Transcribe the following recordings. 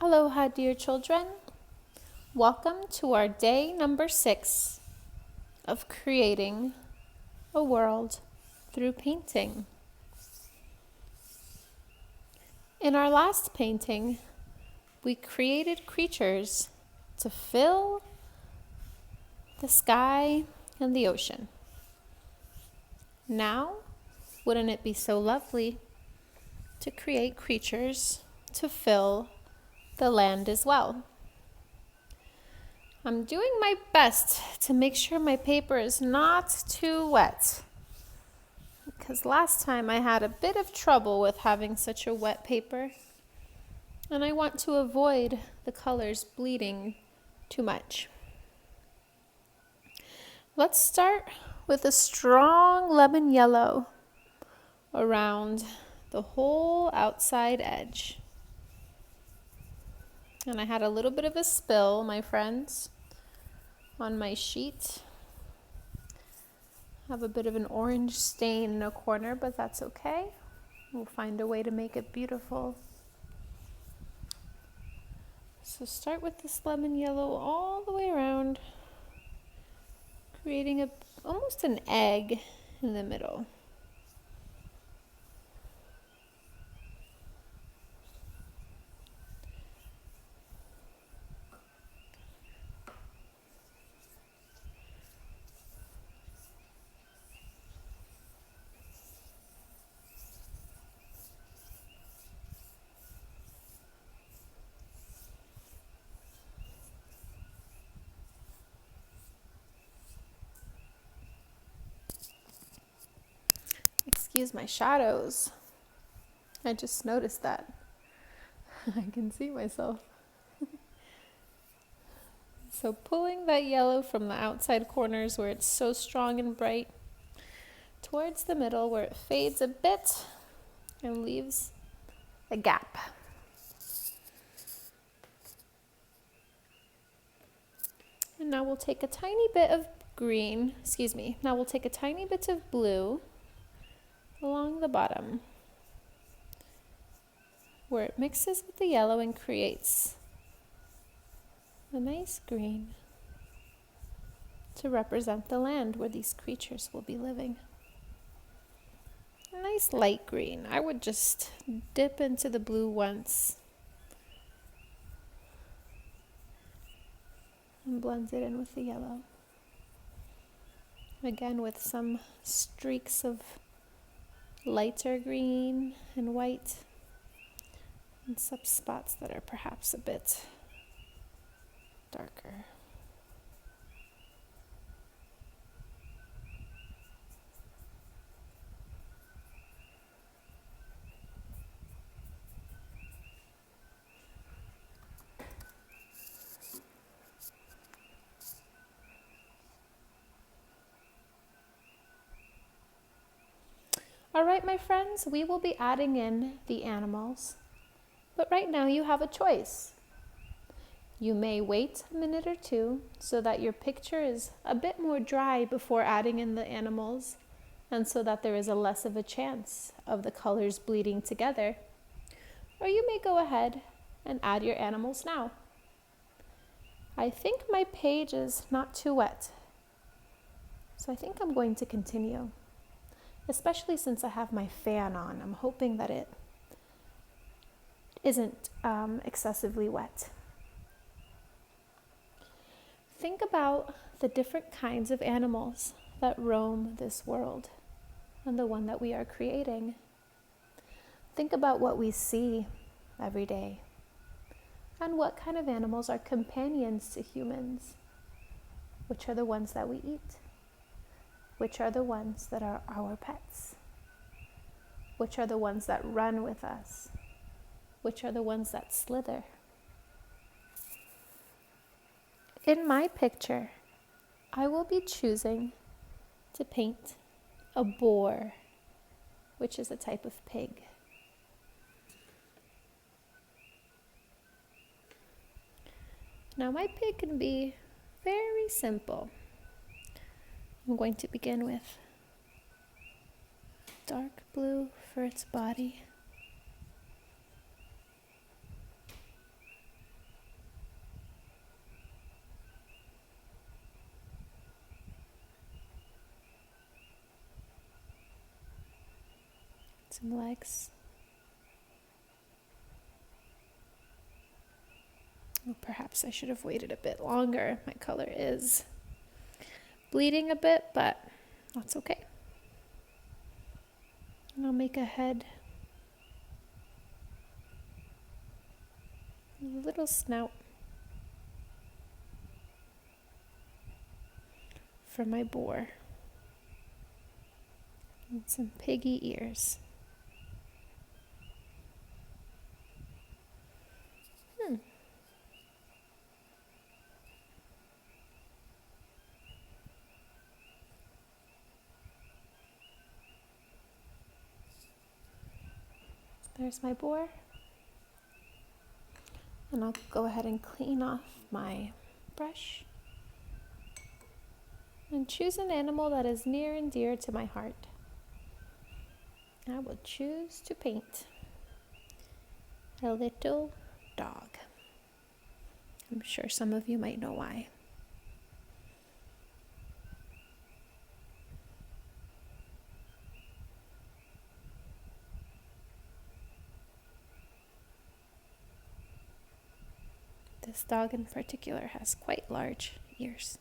Aloha, dear children. Welcome to our day number 6 of creating a world through painting. In our last painting, we created creatures to fill the sky and the ocean. Now, wouldn't it be so lovely to create creatures to fill the land as well? I'm doing my best to make sure my paper is not too wet, because last time I had a bit of trouble with having such a wet paper, and I want to avoid the colors bleeding too much. Let's start with a strong lemon yellow around the whole outside edge. And I had a little bit of a spill, my friends, on my sheet. I have a bit of an orange stain in a corner, but that's okay. We'll find a way to make it beautiful. So start with this lemon yellow all the way around, creating almost an egg in the middle. Excuse my shadows. I just noticed that. I can see myself. So pulling that yellow from the outside corners where it's so strong and bright towards the middle where it fades a bit and leaves a gap. And now we'll take a tiny bit of now we'll take a tiny bit of blue along the bottom where it mixes with the yellow and creates a nice green to represent the land where these creatures will be living. A nice light green. I would just dip into the blue once and blend it in with the yellow. Again, with some streaks of lighter green and white, and some spots that are perhaps a bit darker. All right, my friends, we will be adding in the animals, but right now you have a choice. You may wait a minute or two so that your picture is a bit more dry before adding in the animals, and so that there is a less of a chance of the colors bleeding together. Or you may go ahead and add your animals now. I think my page is not too wet, so I think I'm going to continue. Especially since I have my fan on. I'm hoping that it isn't excessively wet. Think about the different kinds of animals that roam this world and the one that we are creating. Think about what we see every day and what kind of animals are companions to humans. Which are the ones that we eat? Which are the ones that are our pets? Which are the ones that run with us? Which are the ones that slither? In my picture, I will be choosing to paint a boar, which is a type of pig. Now my pig can be very simple. I'm going to begin with dark blue for its body, some legs. Well, perhaps I should have waited a bit longer. My color is bleeding a bit, but that's okay. And I'll make a head, a little snout for my boar, and some piggy ears. There's my boar. And I'll go ahead and clean off my brush and choose an animal that is near and dear to my heart. I will choose to paint a little dog. I'm sure some of you might know why. This dog in particular has quite large ears.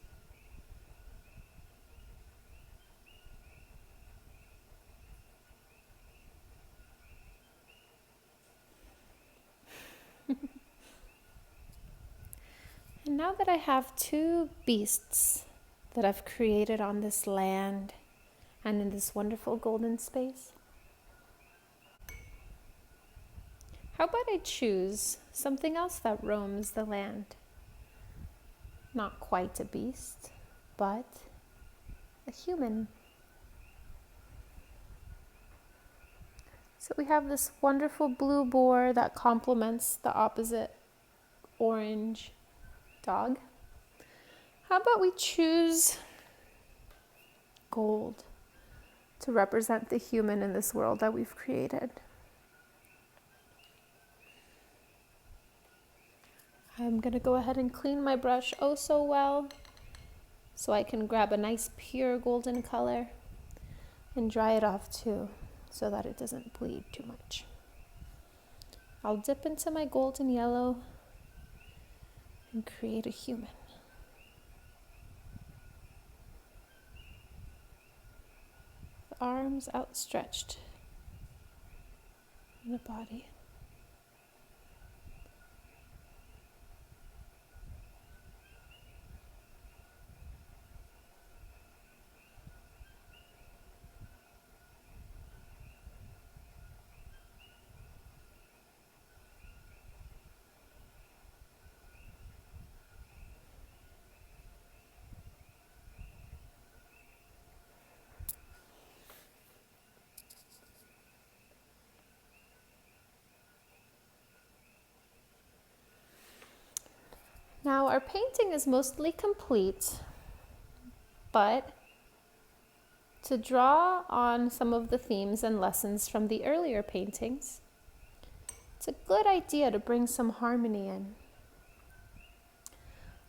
And now that I have two beasts that I've created on this land and in this wonderful golden space, how about I choose something else that roams the land? Not quite a beast, but a human. So we have this wonderful blue boar that complements the opposite orange dog. How about we choose gold to represent the human in this world that we've created? I'm going to go ahead and clean my brush oh so well so I can grab a nice pure golden color and dry it off too so that it doesn't bleed too much. I'll dip into my golden yellow and create a human. The arms outstretched and the body. Now our painting is mostly complete, but to draw on some of the themes and lessons from the earlier paintings, it's a good idea to bring some harmony in.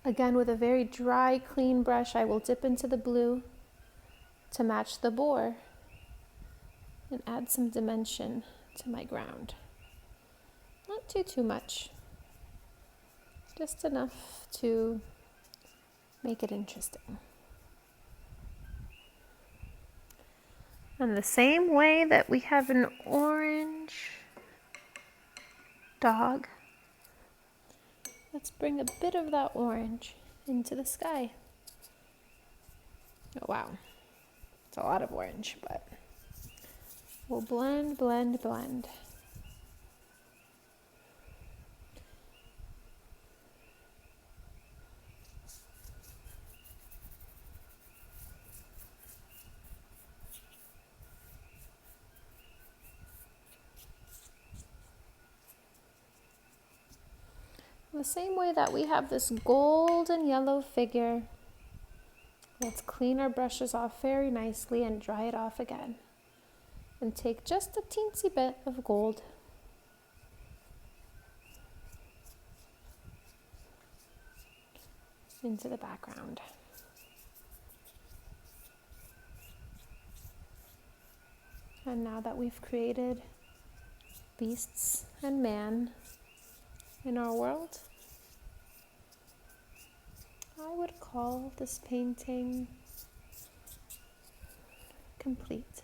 Again, with a very dry, clean brush, I will dip into the blue to match the boar and add some dimension to my ground. Not too much. Just enough to make it interesting. And the same way that we have an orange dog, let's bring a bit of that orange into the sky. Oh wow, it's a lot of orange, but we'll blend, blend, blend. The same way that we have this golden yellow figure, let's clean our brushes off very nicely and dry it off again. And take just a teensy bit of gold into the background. And now that we've created beasts and man in our world, I would call this painting complete.